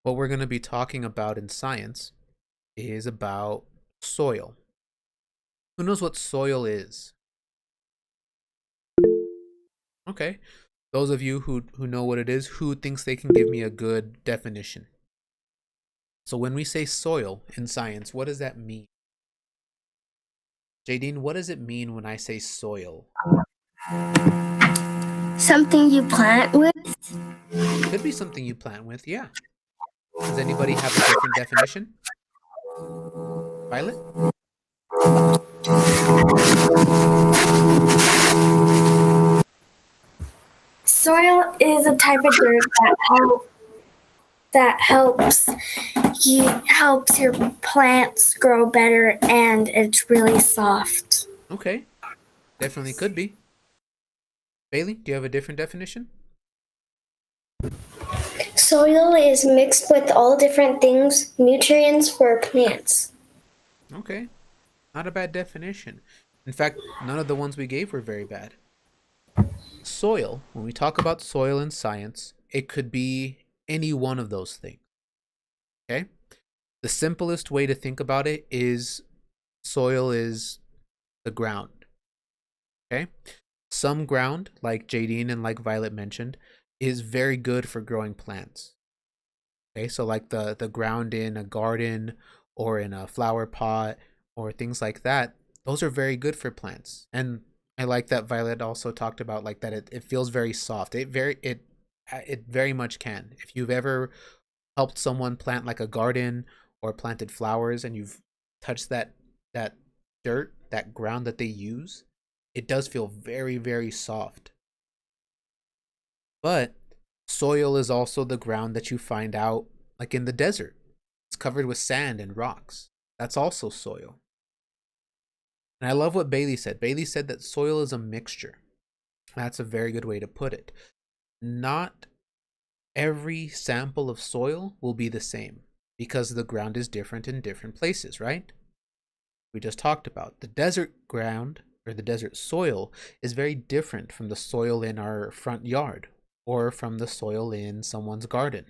What we're going to be talking about in science is about soil. Who knows what soil is? Okay. Those of you who know what it is, who thinks they can give me a good definition? So when we say soil in science, what does that mean? Jadine, what does it mean when I say soil? Something you plant with? Could be something you plant with, yeah. Does anybody have a different definition? Violet? Soil is a type of dirt that helps your plants grow better, and it's really soft. Okay. Definitely could be. Bailey, do you have a different definition? Soil is mixed with all different things, nutrients for plants. Okay. Not a bad definition. In fact, none of the ones we gave were very bad. Soil, when we talk about soil in science, it could be any one of those things. Okay? The simplest way to think about it is soil is the ground. Okay? Some ground, like Jadine and like Violet mentioned, is very good for growing plants. Okay, so like the ground in a garden or in a flower pot or things like that, those are very good for plants. And I like that Violet also talked about like that it feels very soft. It very much can. If you've ever helped someone plant like a garden or planted flowers and you've touched that dirt, that ground that they use, it does feel very, very soft. But soil is also the ground that you find out like in the desert. It's covered with sand and rocks. That's also soil. And I love what Bailey said. Bailey said that soil is a mixture. That's a very good way to put it. Not every sample of soil will be the same because the ground is different in different places, right? We just talked about the desert ground or the desert soil is very different from the soil in our front yard or from the soil in someone's garden.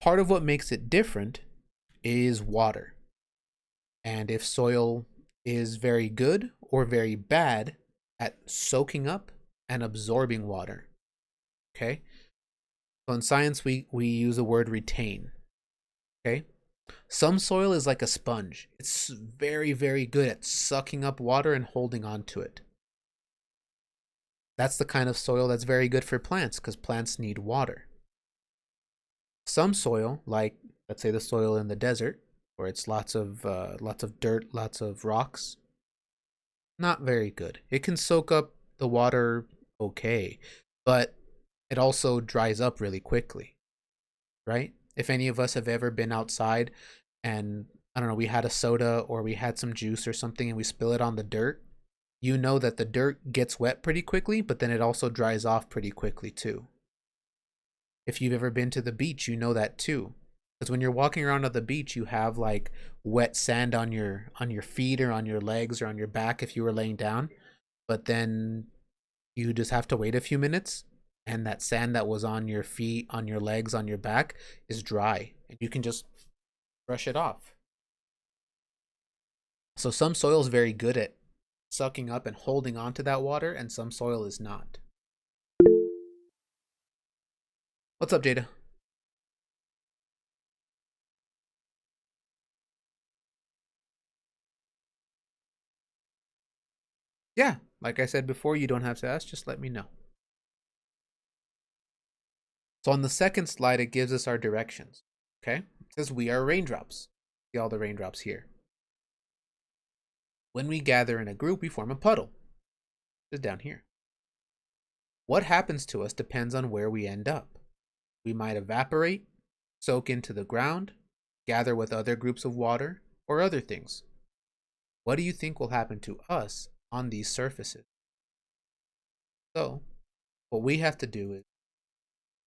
Part of what makes it different is water. And if soil is very good or very bad at soaking up and absorbing water, okay? So in science, we use the word retain, okay? Some soil is like a sponge. It's very, very good at sucking up water and holding on to it. That's the kind of soil that's very good for plants because plants need water. Some soil, like let's say the soil in the desert, where it's lots of dirt, lots of rocks, not very good. It can soak up the water okay, but it also dries up really quickly, right? If any of us have ever been outside and I don't know, we had a soda or we had some juice or something and we spill it on the dirt, you know that the dirt gets wet pretty quickly, but then it also dries off pretty quickly too. If you've ever been to the beach, you know that too. Because when you're walking around on the beach, you have like wet sand on your feet or on your legs or on your back if you were laying down. But then you just have to wait a few minutes and that sand that was on your feet, on your legs, on your back is dry and you can just brush it off. So some soil is very good at sucking up and holding on to that water and some soil is not. What's up, Jada? Yeah, like I said before, you don't have to ask, just let me know. So on the second slide, it gives us our directions. Okay, it says we are raindrops. See all the raindrops here. When we gather in a group, we form a puddle. It's down here. What happens to us depends on where we end up. We might evaporate, soak into the ground, gather with other groups of water, or other things. What do you think will happen to us on these surfaces? So, what we have to do is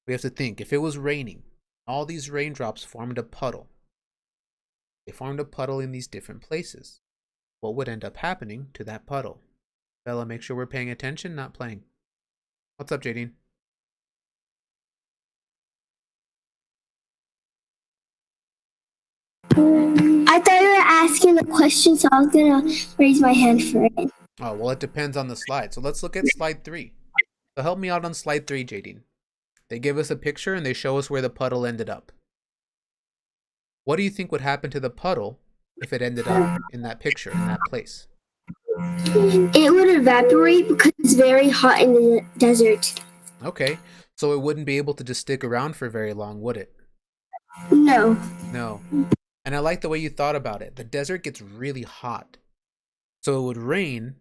we have to think if it was raining, all these raindrops formed a puddle. They formed a puddle in these different places. What would end up happening to that puddle? Bella, make sure we're paying attention, not playing. What's up, Jadine? I thought you were asking the question, so I was gonna raise my hand for it. Oh, well, it depends on the slide. So let's look at slide 3. So help me out on slide 3, Jadine. They give us a picture and they show us where the puddle ended up. What do you think would happen to the puddle if it ended up in that picture, in that place? It would evaporate because it's very hot in the desert. Okay, so it wouldn't be able to just stick around for very long, would it? No. No. And I like the way you thought about it. The desert gets really hot. So it would rain,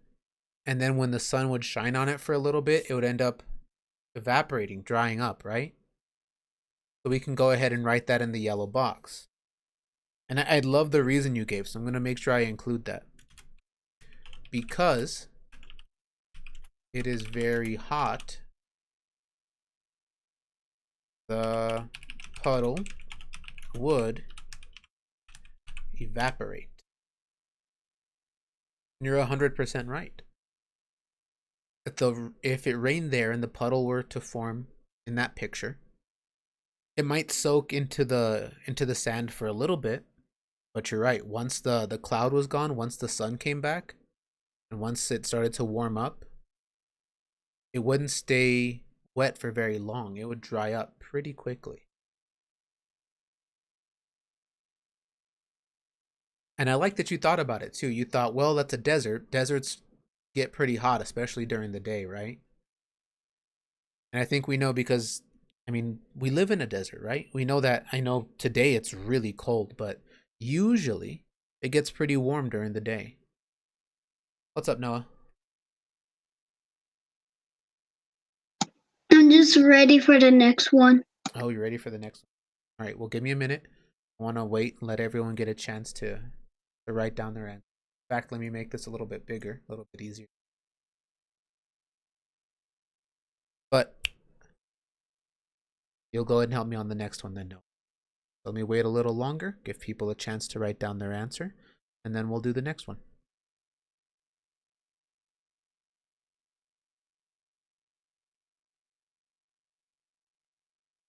and then when the sun would shine on it for a little bit, it would end up evaporating, drying up, right? So we can go ahead and write that in the yellow box. And I love the reason you gave, so I'm going to make sure I include that. Because it is very hot, the puddle would evaporate. And you're 100% right. If it rained there and the puddle were to form in that picture, it might soak into the sand for a little bit, but you're right. Once the cloud was gone, once the sun came back, and once it started to warm up, it wouldn't stay wet for very long. It would dry up pretty quickly. And I like that you thought about it too. You thought, well, that's a desert. Deserts get pretty hot, especially during the day, right? And I think we know because, I mean, we live in a desert, right? We know that. I know today it's really cold, but usually it gets pretty warm during the day. What's up, Noah? I'm just ready for the next one. Oh, you ready for the next one? All right, well, give me a minute. I want to wait and let everyone get a chance to write down their answer. In fact, let me make this a little bit bigger, a little bit easier. But you'll go ahead and help me on the next one then, Noah. Let me wait a little longer, give people a chance to write down their answer, and then we'll do the next one.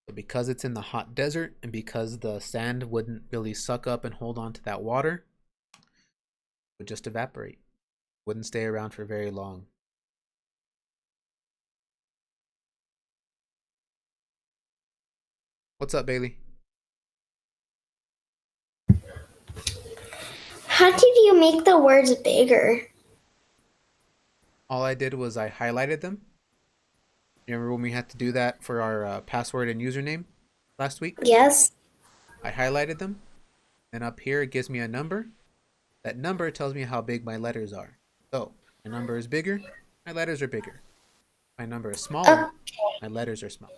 So because it's in the hot desert and because the sand wouldn't really suck up and hold on to that water, it would just evaporate. Wouldn't stay around for very long. What's up, Bailey? How did you make the words bigger? All I did was I highlighted them. You remember when we had to do that for our password and username last week? Yes. I highlighted them, and up here it gives me a number. That number tells me how big my letters are. So, my number is bigger, my letters are bigger. My number is smaller, my letters are smaller.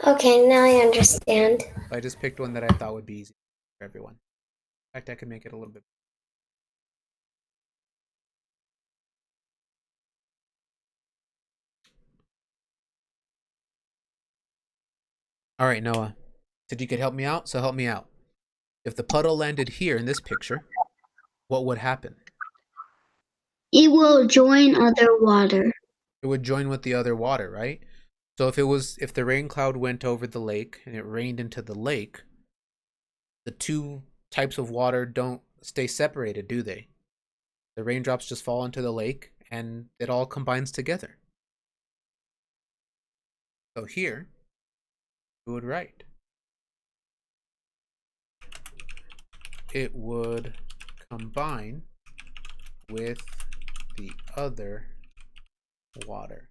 Okay, now I understand. So I just picked one that I thought would be easy for everyone. In fact, I can make it a little bit. All right, Noah. Said you could help me out, so help me out. If the puddle landed here in this picture, what would happen? It will join other water. It would join with the other water, right? So if the rain cloud went over the lake and it rained into the lake, the two types of water don't stay separated, do they? The raindrops just fall into the lake and it all combines together. So here, we would write. It would combine with the other water.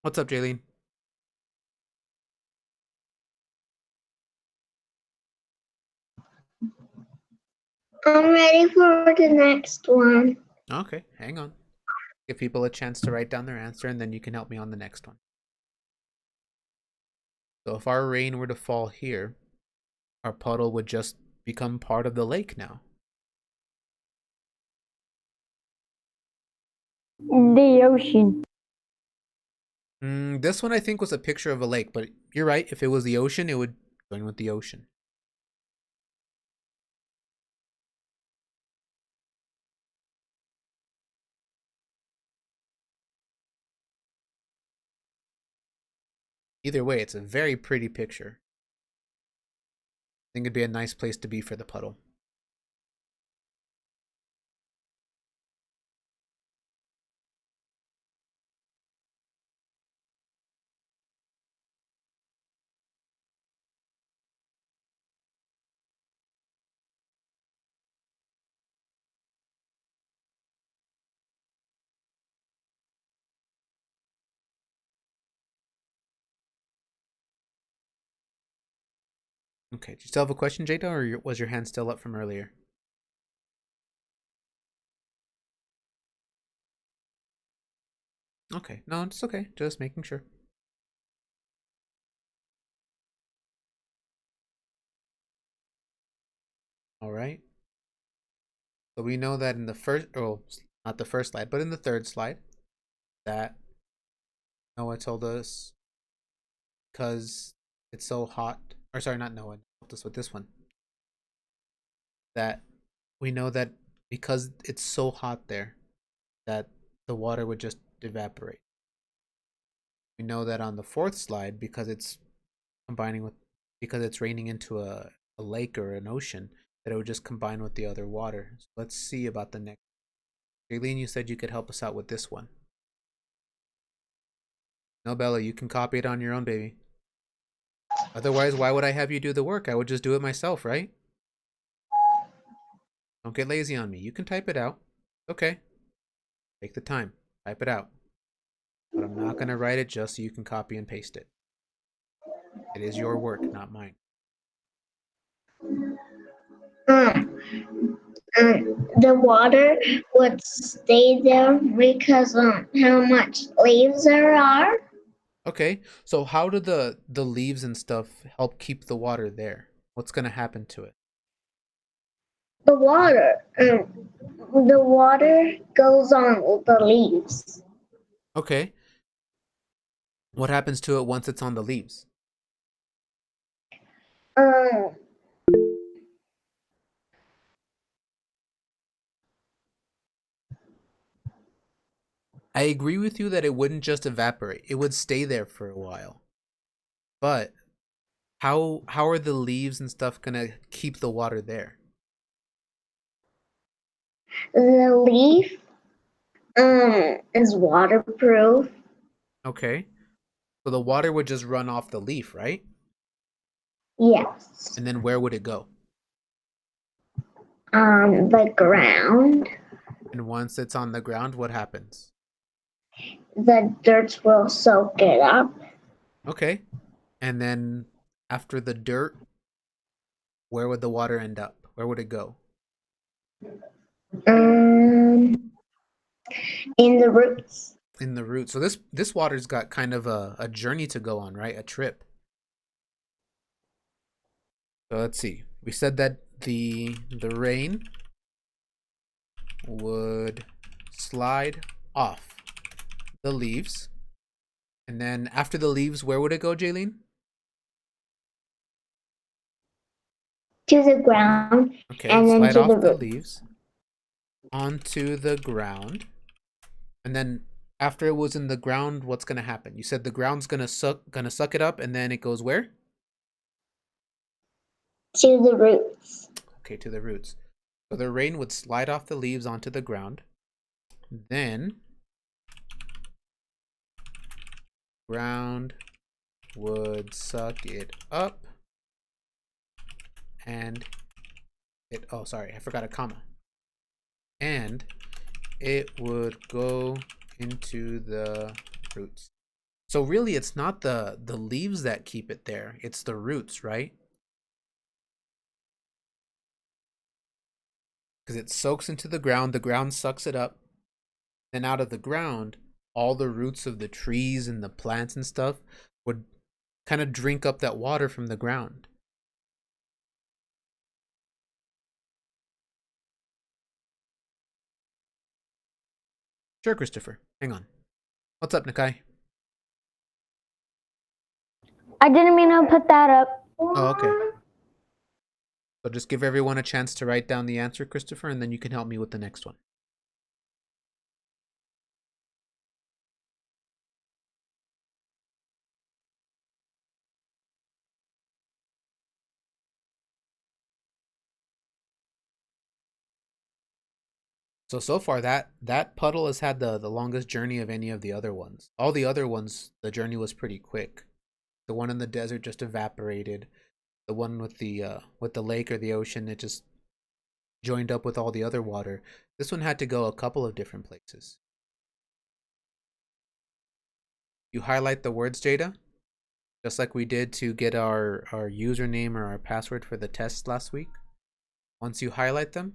What's up, Jaylene? I'm ready for the next one. Okay, hang on. Give people a chance to write down their answer, and then you can help me on the next one. So if our rain were to fall here, our puddle would just become part of the lake now. The ocean. This one I think was a picture of a lake, but you're right. If it was the ocean, it would join with the ocean. Either way, it's a very pretty picture. I think it'd be a nice place to be for the puddle. Okay, do you still have a question, Jada, or was your hand still up from earlier? Okay, no, it's okay. Just making sure. All right. So we know that in the first, oh, not the first slide, but in the third slide, that Noah told us because it's so hot, or sorry, not Noah, helped us with this one, that we know that because it's so hot there, that the water would just evaporate. We know that on the fourth slide, because it's combining with, because it's raining into a lake or an ocean, that it would just combine with the other water. So let's see about the next. Jaylene, you said you could help us out with this one. No, Bella, you can copy it on your own, baby. Otherwise, why would I have you do the work? I would just do it myself, right? Don't get lazy on me. You can type it out. Okay. Take the time. Type it out. But I'm not going to write it just so you can copy and paste it. It is your work, not mine. Um, the water would stay there because how much leaves there are. Okay. So how do the leaves and stuff help keep the water there? What's going to happen to it? The water goes on the leaves. Okay. What happens to it once it's on the leaves? Um, I agree with you that it wouldn't just evaporate. It would stay there for a while. But how are the leaves and stuff going to keep the water there? the leaf is waterproof. Okay. So the water would just run off the leaf, right? Yes. And then where would it go? The ground. And once it's on the ground, what happens? The dirt will soak it up. Okay. And then after the dirt, where would the water end up? Where would it go? Um, in the roots. In the root. So this water's got kind of a journey to go on, right? A trip. So let's see. We said that the rain would slide off the leaves. And then after the leaves, where would it go, Jaylene? To the ground Okay, and then slide to the off the roots. leaves onto the ground. And then after it was in the ground, what's gonna happen? You said the ground's gonna suck it up, and then it goes where? To the roots. Okay, to the roots. So the rain would slide off the leaves onto the ground. Then ground would suck it up and it, oh sorry, I forgot a comma. And it would go into the roots. So really it's not the leaves that keep it there, it's the roots, right? Because it soaks into the ground sucks it up, then out of the ground, all the roots of the trees and the plants and stuff would kind of drink up that water from the ground. Sure, Christopher. Hang on. What's up, Nakai? I didn't mean to put that up. Oh, okay. So just give everyone a chance to write down the answer, Christopher, and then you can help me with the next one. So far that puddle has had the longest journey of any of the other ones. All the other ones, the journey was pretty quick. The one in the desert just evaporated. The one with the lake or the ocean, it just joined up with all the other water. This one had to go a couple of different places. You highlight the words, Jada, just like we did to get our username or our password for the test last week. Once you highlight them,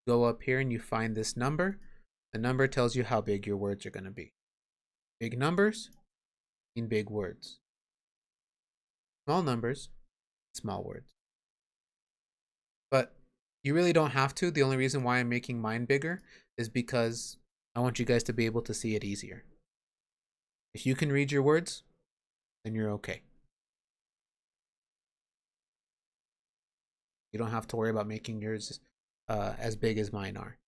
go up here and you find this number. The number tells you how big your words are going to be. Big numbers mean big words. Small numbers, small words. But you really don't have to. The only reason why I'm making mine bigger is because I want you guys to be able to see it easier. If you can read your words, then you're okay. You don't have to worry about making yours as big as mine are.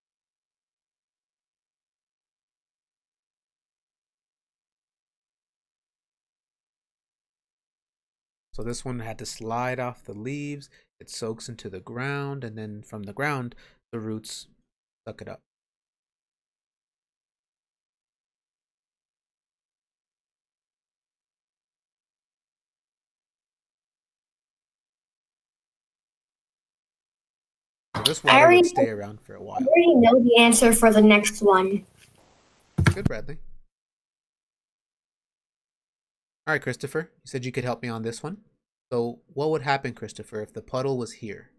So this one had to slide off the leaves. It soaks into the ground, and then from the ground, the roots suck it up. So this I water would already, stay around for a I while. already know the answer for the next one. Good, Bradley. All right, Christopher, you said you could help me on this one. So what would happen, Christopher, if the puddle was here?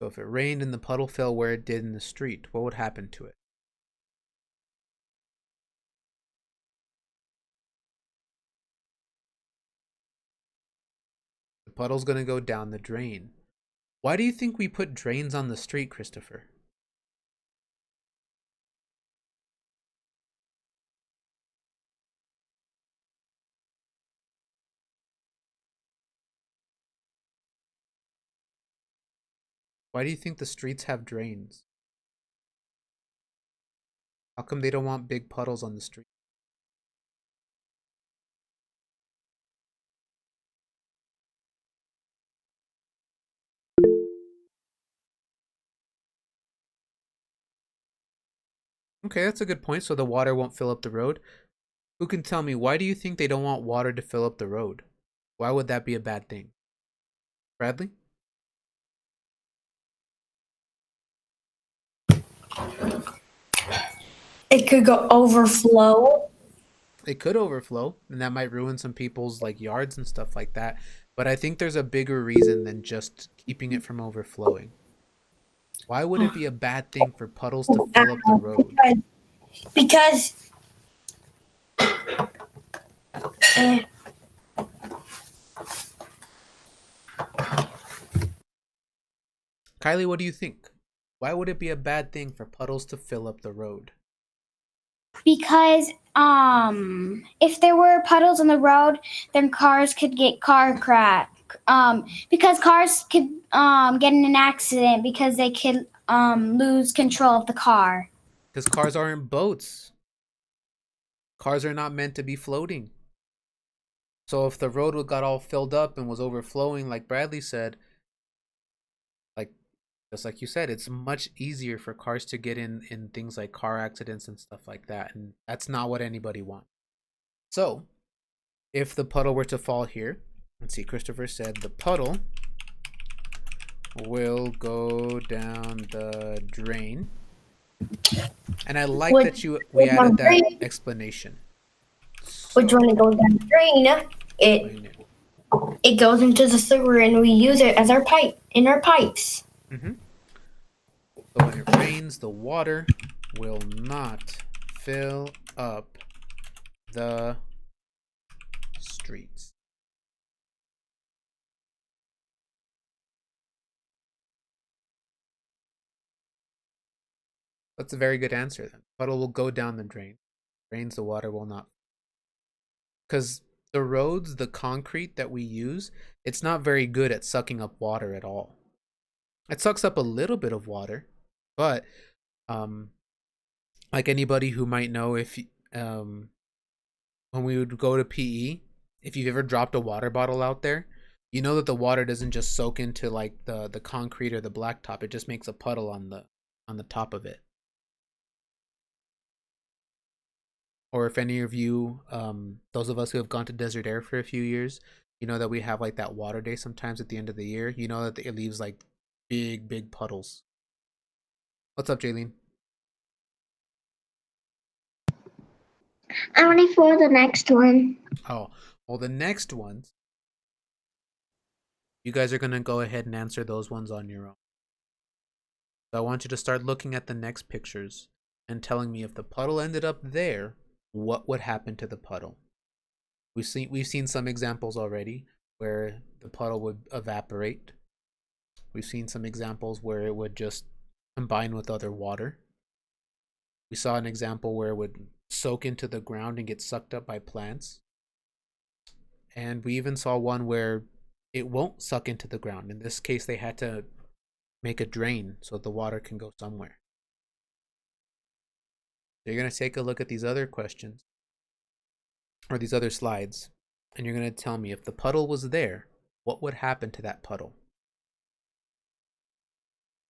So if it rained and the puddle fell where it did in the street, what would happen to it? The puddle's going to go down the drain. Why do you think we put drains on the street, Christopher? Why do you think the streets have drains? How come they don't want big puddles on the street? Okay, that's a good point. So the water won't fill up the road. Who can tell me, why do you think they don't want water to fill up the road? Why would that be a bad thing? Bradley? It could go overflow. It could overflow, and that might ruin some people's like yards and stuff like that. But I think there's a bigger reason than just keeping it from overflowing. Why would it be a bad thing for puddles to fill up the road? Because eh, Kylie, what do you think? Why would it be a bad thing for puddles to fill up the road? Because if there were puddles on the road, then cars could get car crash. Because cars could get in an accident because they could lose control of the car. Because cars aren't boats. Cars are not meant to be floating. So if the road got all filled up and was overflowing, like Bradley said, like just like you said, it's much easier for cars to get in things like car accidents and stuff like that, and that's not what anybody wants. So if the puddle were to fall here, let's see, Christopher said the puddle will go down the drain. And I like that we added that explanation. which when it goes down the drain, it goes into the sewer and we use it as our pipe in our pipes. Mm-hmm. So when it rains, the water will not fill up the streets. That's a very good answer then. Puddle will go down the drain. Rains, the water will not. Because the roads, the concrete that we use, it's not very good at sucking up water at all. It sucks up a little bit of water, but like anybody who might know, if when we would go to PE, if you've ever dropped a water bottle out there, you know that the water doesn't just soak into like the concrete or the blacktop. It just makes a puddle on the top of it. Or if any of you, those of us who have gone to desert air for a few years, you know that we have like that water day sometimes at the end of the year. You know that it leaves like big puddles. What's up, Jaylene? I'm ready for the next one. Oh, well, the next ones, you guys are gonna go ahead and answer those ones on your own. So I want you to start looking at the next pictures and telling me if the puddle ended up there, what would happen to the puddle? We've seen some examples already where the puddle would evaporate. We've seen some examples where it would just combine with other water. We saw an example where it would soak into the ground and get sucked up by plants. And we even saw one where it won't suck into the ground. In this case, they had to make a drain so the water can go somewhere. So you're going to take a look at these other questions or these other slides, and you're going to tell me if the puddle was there, what would happen to that puddle?